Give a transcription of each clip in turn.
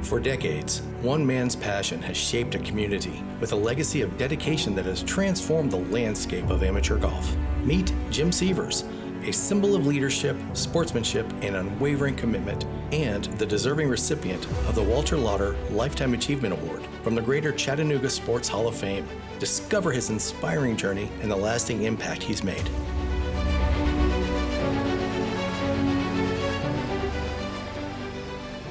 For decades, one man's passion has shaped a community with a legacy of dedication that has transformed the landscape of amateur golf. Meet Jim Sievers, a symbol of leadership, sportsmanship, and unwavering commitment, and the deserving recipient of the Walt Lauter Lifetime Achievement Award from the Greater Chattanooga Sports Hall of Fame. Discover his inspiring journey and the lasting impact he's made.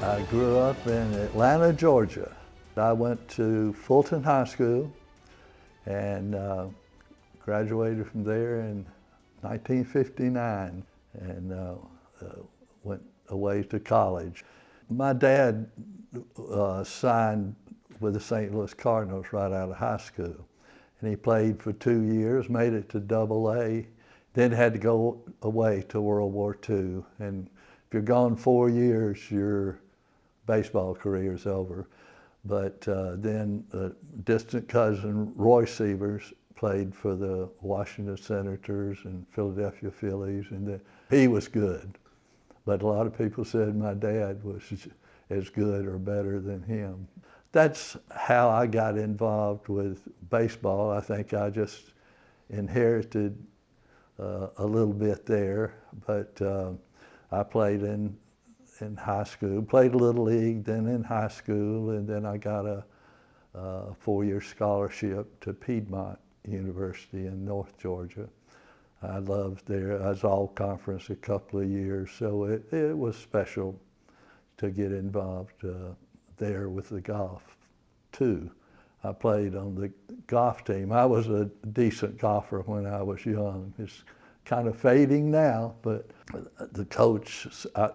I grew up in Atlanta, Georgia. I went to Fulton High School and graduated from there in 1959 and went away to college. My dad signed with the St. Louis Cardinals right out of high school. And he played for 2 years, made it to AA, then had to go away to World War II. And if you're gone 4 years, your baseball career is over. But then a distant cousin, Roy Sievers, played for the Washington Senators and Philadelphia Phillies, and he was good. But a lot of people said my dad was as good or better than him. That's how I got involved with baseball. I think I just inherited a little bit there, but I played in high school, played a little league, then in high school, and then I got a 4-year scholarship to Piedmont University in North Georgia. I loved there. I was all conference a couple of years, so it was special to get involved there with the golf too. I played on the golf team. I was a decent golfer when I was young. It's kind of fading now, but the coach,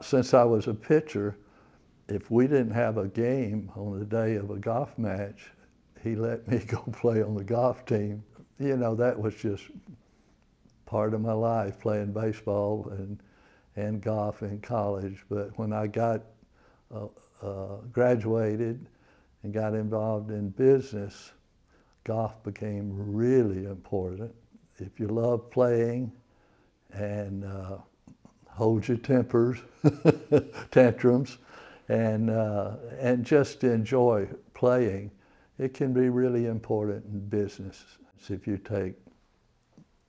since I was a pitcher, if we didn't have a game on the day of a golf match, he let me go play on the golf team. You know, that was just part of my life, playing baseball and golf in college. But when I got graduated and got involved in business, golf became really important. If you love playing and hold your tantrums, and just enjoy playing, it can be really important in business. If you take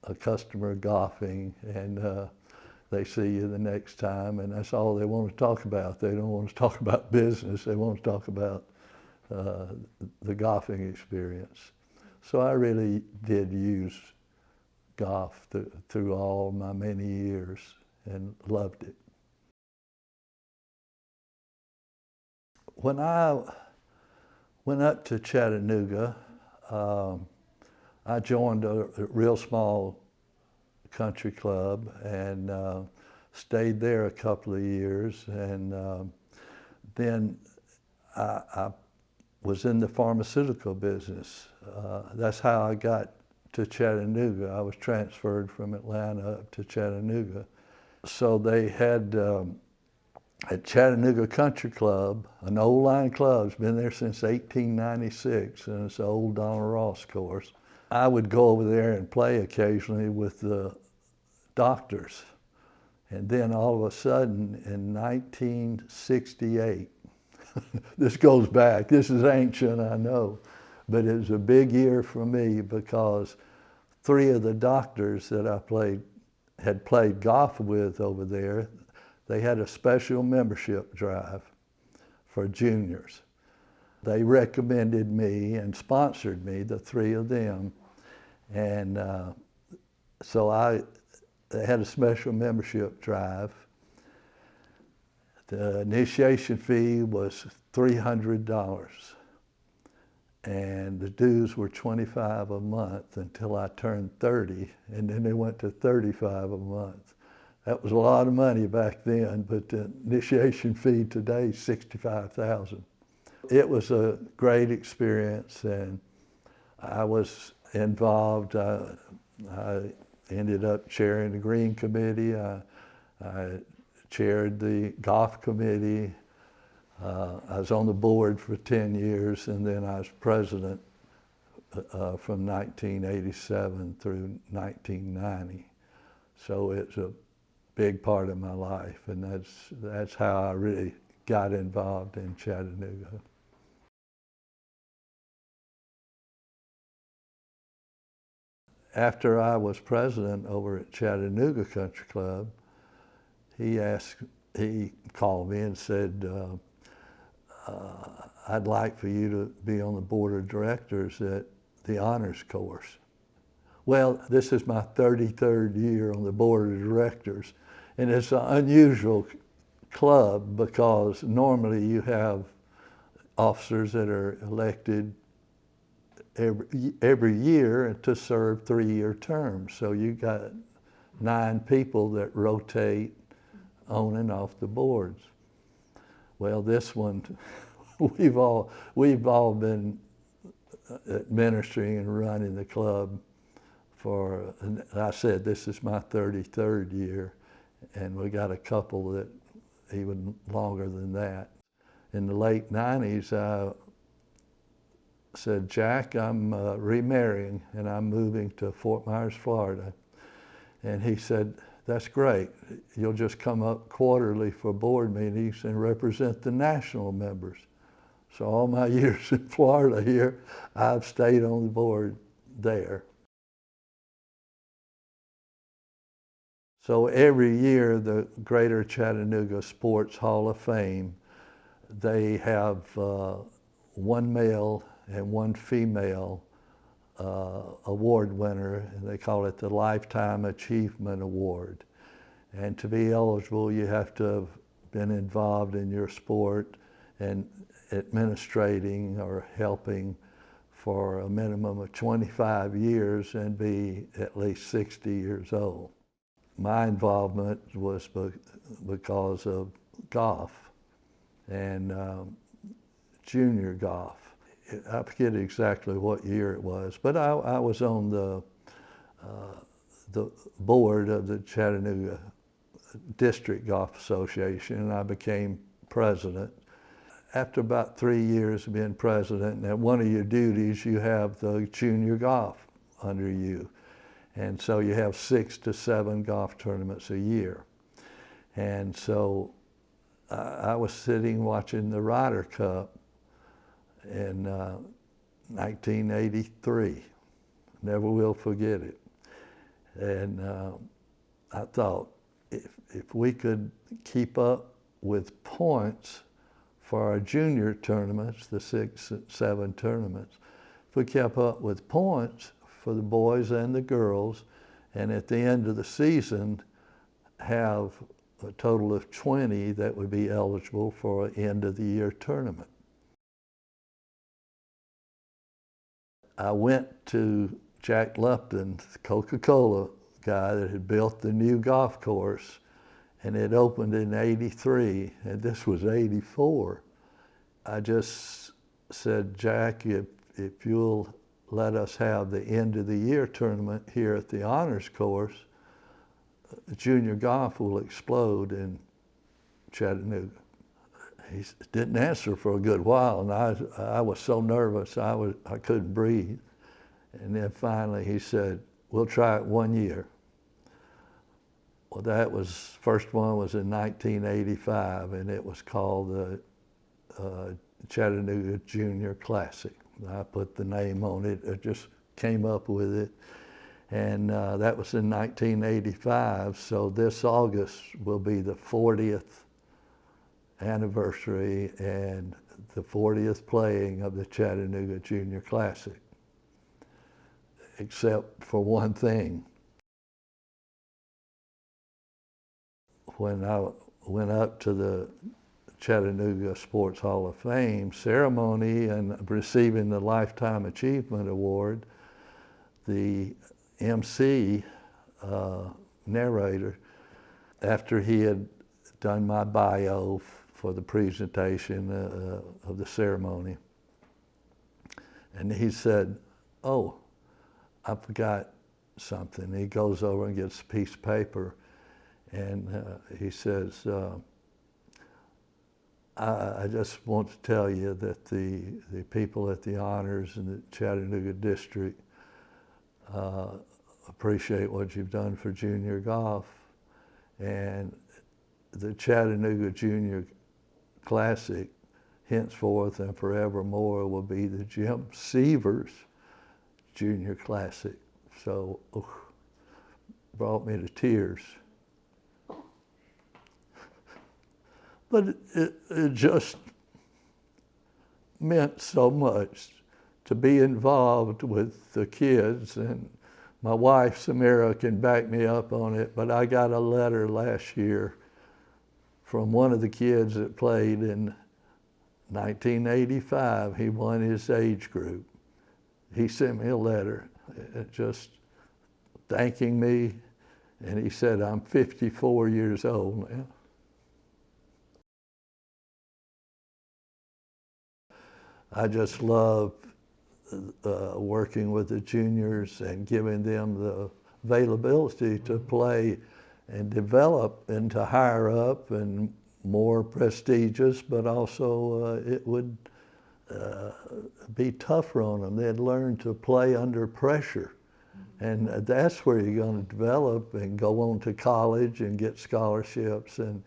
a customer golfing and they see you the next time and that's all they want to talk about. They don't want to talk about business. They want to talk about the golfing experience. So I really did use golf through all my many years and loved it. When I went up to Chattanooga, I joined a real small country club and stayed there a couple of years, and then I was in the pharmaceutical business. That's how I got to Chattanooga. I was transferred from Atlanta up to Chattanooga. So they had at Chattanooga Country Club, an old line club, it's been there since 1896, and it's the old Donald Ross course. I would go over there and play occasionally with the doctors. And then all of a sudden in 1968, this goes back, this is ancient, I know, but it was a big year for me because 3 of the doctors that I had played golf with over there, they had a special membership drive for juniors. They recommended me and sponsored me, the 3 of them. And so they had a special membership drive. The initiation fee was $300. And the dues were $25 a month until I turned 30, and then they went to $35 a month. That was a lot of money back then, but the initiation fee today is $65,000. It was a great experience, and I was involved. I ended up chairing the Green Committee. I chaired the Golf Committee. I was on the board for 10 years, and then I was president from 1987 through 1990. So it's a big part of my life, and that's how I really got involved in Chattanooga. After I was president over at Chattanooga Country Club, he called me and said, I'd like for you to be on the board of directors at the honors course. Well, this is my 33rd year on the board of directors, and it's an unusual club because normally you have officers that are elected every year to serve 3-year terms. So you got 9 people that rotate on and off the boards. Well, this one, we've all been administering and running the club for, I said, this is my 33rd year, and we got a couple that even longer than that. In the late 90s, I said, Jack, I'm remarrying and I'm moving to Fort Myers, Florida. And he said, that's great. You'll just come up quarterly for board meetings and represent the national members. So all my years in Florida here, I've stayed on the board there. So every year, the Greater Chattanooga Sports Hall of Fame, they have one male and one female award winner, and they call it the Lifetime Achievement Award. And to be eligible, you have to have been involved in your sport and administrating or helping for a minimum of 25 years and be at least 60 years old. My involvement was because of golf and junior golf. I forget exactly what year it was, but I was on the board of the Chattanooga District Golf Association, and I became president. After about 3 years of being president, and one of your duties, you have the junior golf under you. And so you have 6 to 7 golf tournaments a year. And so I was sitting watching the Ryder Cup in 1983. Never will forget it. And I thought, if we could keep up with points for our junior tournaments, the 6 and 7 tournaments, if we kept up with points for the boys and the girls, and at the end of the season have a total of 20 that would be eligible for an end of the year tournament. I went to Jack Lupton, the Coca-Cola guy that had built the new golf course, and it opened in '83, and this was '84. I just said, Jack, if you'll let us have the end of the year tournament here at the honors course, junior golf will explode in Chattanooga. He didn't answer for a good while, and I was so nervous I couldn't breathe. And then finally he said, we'll try it 1 year. Well, first one was in 1985, and it was called the Chattanooga Junior Classic. I put the name on it, I just came up with it. And that was in 1985, so this August will be the 40th anniversary and the 40th playing of the Chattanooga Junior Classic, except for one thing. When I went up to the Chattanooga Sports Hall of Fame ceremony and receiving the Lifetime Achievement Award, the MC narrator, after he had done my bio for the presentation of the ceremony, and he said, oh, I forgot something. He goes over and gets a piece of paper, and he says, I just want to tell you that the people at the honors in the Chattanooga district appreciate what you've done for junior golf, and the Chattanooga Junior Classic henceforth and forevermore will be the Jim Sievers Junior Classic. So, brought me to tears. But it just meant so much to be involved with the kids, and my wife, Samira, can back me up on it, but I got a letter last year from one of the kids that played in 1985. He won his age group. He sent me a letter just thanking me, and he said, I'm 54 years old now. I just love working with the juniors and giving them the availability to play and develop into higher up and more prestigious, but also it would be tougher on them. They'd learn to play under pressure. And that's where you're going to develop and go on to college and get scholarships. And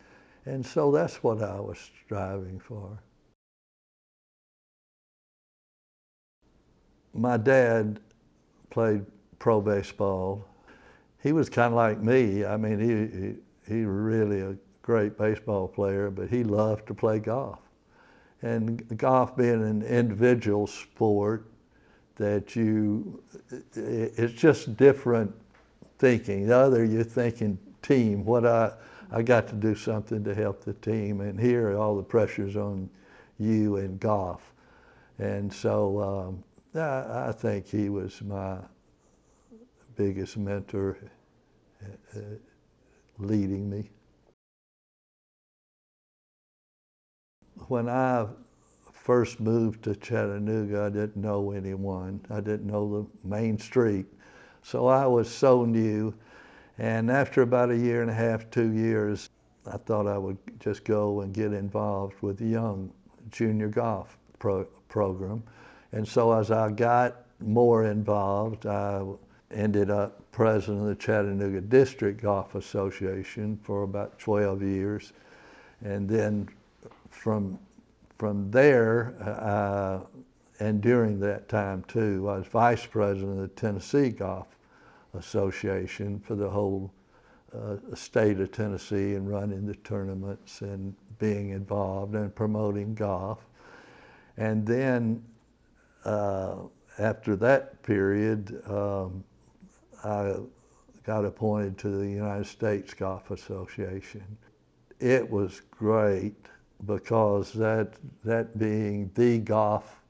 so that's what I was striving for. My dad played pro baseball. He was kind of like me. I mean, he was really a great baseball player, but he loved to play golf. And golf being an individual sport, that it's just different thinking. The other, you're thinking team. I got to do something to help the team, and here all the pressure's on you in golf. And so I think he was my biggest mentor, leading me. When I first moved to Chattanooga, I didn't know anyone. I didn't know the main street. So I was so new. And after about a year and a half, 2 years, I thought I would just go and get involved with the young junior golf program. And so as I got more involved, I ended up president of the Chattanooga District Golf Association for about 12 years. And then from there, and during that time too, I was vice president of the Tennessee Golf Association for the whole state of Tennessee, and running the tournaments and being involved and promoting golf. And then after that period, I got appointed to the United States Golf Association. It was great, because that being the golf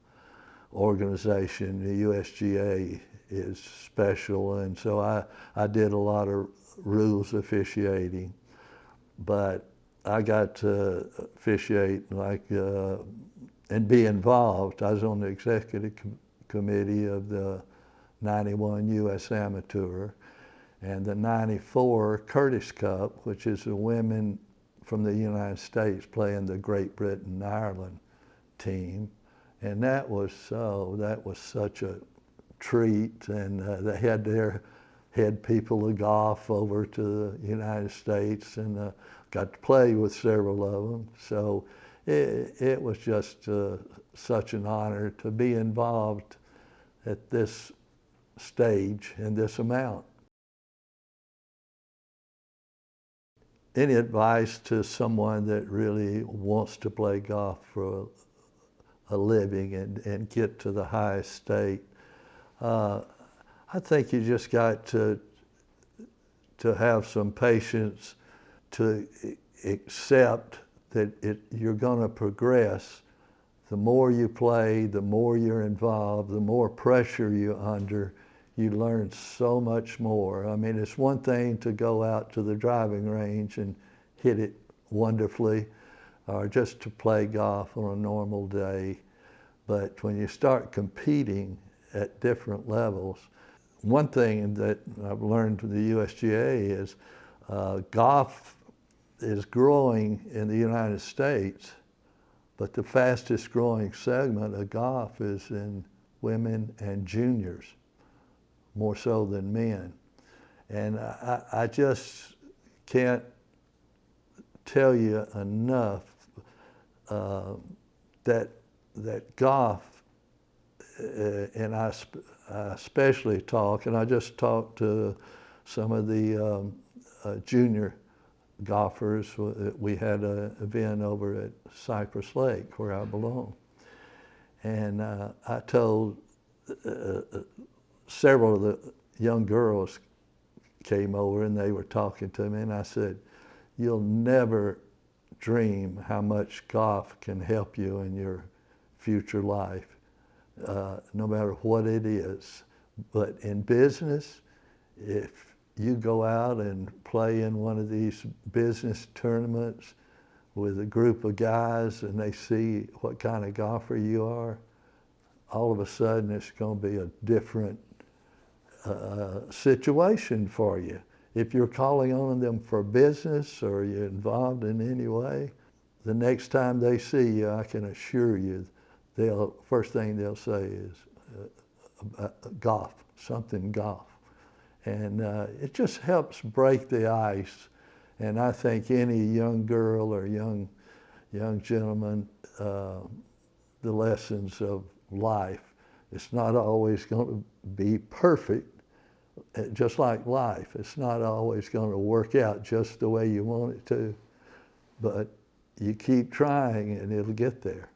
organization, the USGA, is special, and so I did a lot of rules officiating, but I got to officiate and be involved. I was on the executive committee of the 91 U.S. Amateur and the 94 Curtis Cup, which is the women from the United States playing the Great Britain Ireland team, and that was such a treat. And they had their head people of golf over to the United States, and got to play with several of them. So it was just such an honor to be involved at this stage and this amount. Any advice to someone that really wants to play golf for a living and get to the highest state? I think you just got to have some patience, to accept that you're going to progress. The more you play, the more you're involved, the more pressure you're under, you learn so much more. I mean, it's one thing to go out to the driving range and hit it wonderfully, or just to play golf on a normal day. But when you start competing at different levels, one thing that I've learned from the USGA is golf is growing in the United States, but the fastest growing segment of golf is in women and juniors, more so than men. And I just can't tell you enough that golf, and I especially talk, and I just talked to some of the junior golfers. We had an event over at Cypress Lake where I belong. And I told several of the young girls came over and they were talking to me, and I said, you'll never dream how much golf can help you in your future life, no matter what it is. But in business, if you go out and play in one of these business tournaments with a group of guys and they see what kind of golfer you are, all of a sudden it's going to be a different situation for you. If you're calling on them for business or you're involved in any way, the next time they see you, I can assure you, first thing they'll say is golf, something golf. And it just helps break the ice. And I think any young girl or young gentleman, the lessons of life, it's not always going to be perfect, just like life. It's not always going to work out just the way you want it to, but you keep trying and it'll get there.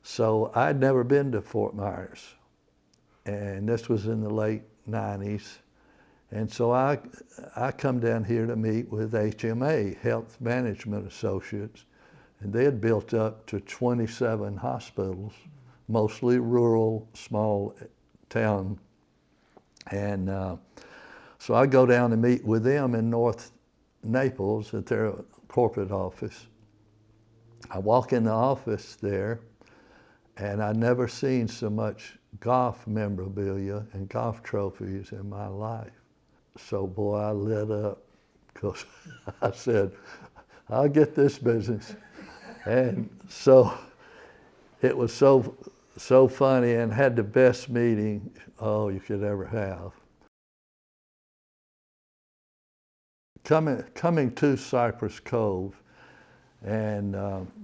So I'd never been to Fort Myers, and this was in the late 90s. And so I come down here to meet with HMA, Health Management Associates, and they had built up to 27 hospitals, mostly rural, small town. And so I go down to meet with them in North Naples at their corporate office. I walk in the office there, and I'd never seen so much golf memorabilia and golf trophies in my life. So boy, I lit up because I said, I'll get this business. And so it was so funny, and had the best meeting you could ever have. Coming to Cypress Cove, and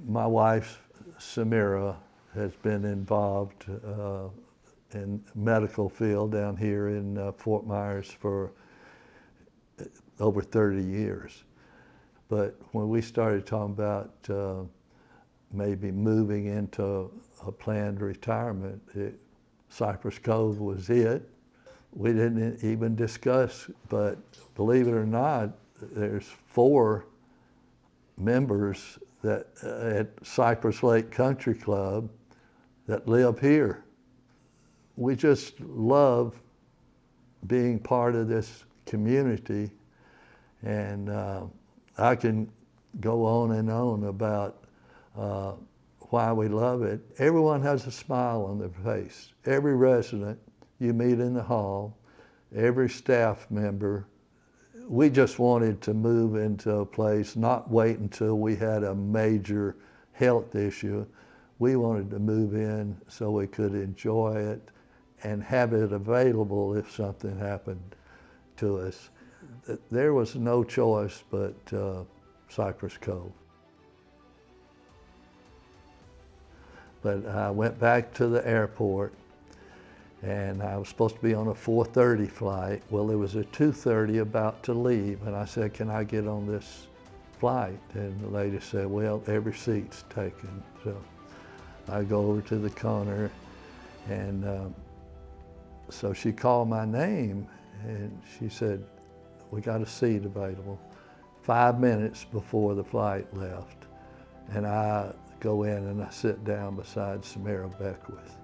my wife, Samira, has been involved in medical field down here in Fort Myers for over 30 years. But when we started talking about maybe moving into a planned retirement, Cypress Cove was it. We didn't even discuss, but believe it or not, there's 4 members that at Cypress Lake Country Club that live here. We just love being part of this community, and I can go on and on about why we love it. Everyone has a smile on their face. Every resident you meet in the hall, every staff member. We just wanted to move into a place, not wait until we had a major health issue. We wanted to move in so we could enjoy it and have it available if something happened to us. There was no choice but Cypress Cove. But I went back to the airport, and I was supposed to be on a 4:30 flight. Well, there was a 2:30 about to leave, and I said, can I get on this flight? And the lady said, well, every seat's taken. So I go over to the counter, and so she called my name, and she said, we got a seat available. 5 minutes before the flight left, and I go in and I sit down beside Samira Beckwith.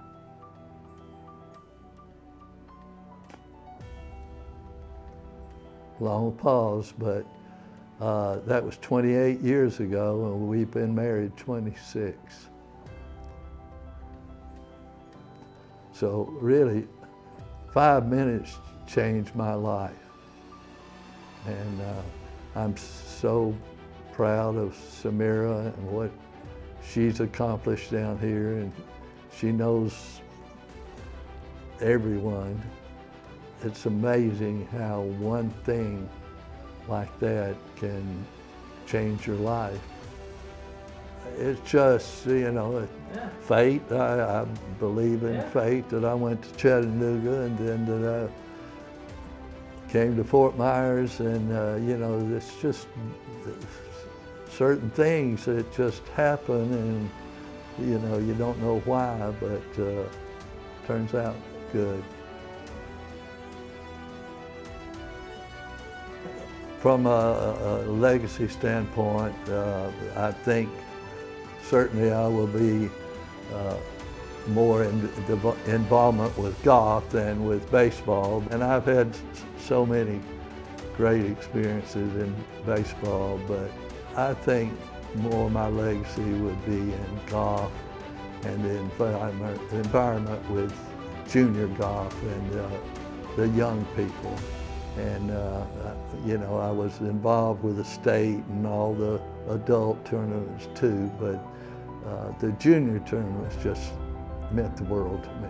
Long pause, but that was 28 years ago, and we've been married 26. So really, 5 minutes changed my life. And I'm so proud of Samira and what she's accomplished down here, and she knows everyone. It's amazing how one thing like that can change your life. It's just, fate. I believe in fate that I went to Chattanooga and then that I came to Fort Myers, and it's just certain things that just happen, and you don't know why, but turns out good. From a legacy standpoint, I think certainly I will be more in involvement with golf than with baseball. And I've had so many great experiences in baseball, but I think more of my legacy would be in golf and the environment with junior golf and the young people. And I was involved with the state and all the adult tournaments too, but the junior tournaments just meant the world to me.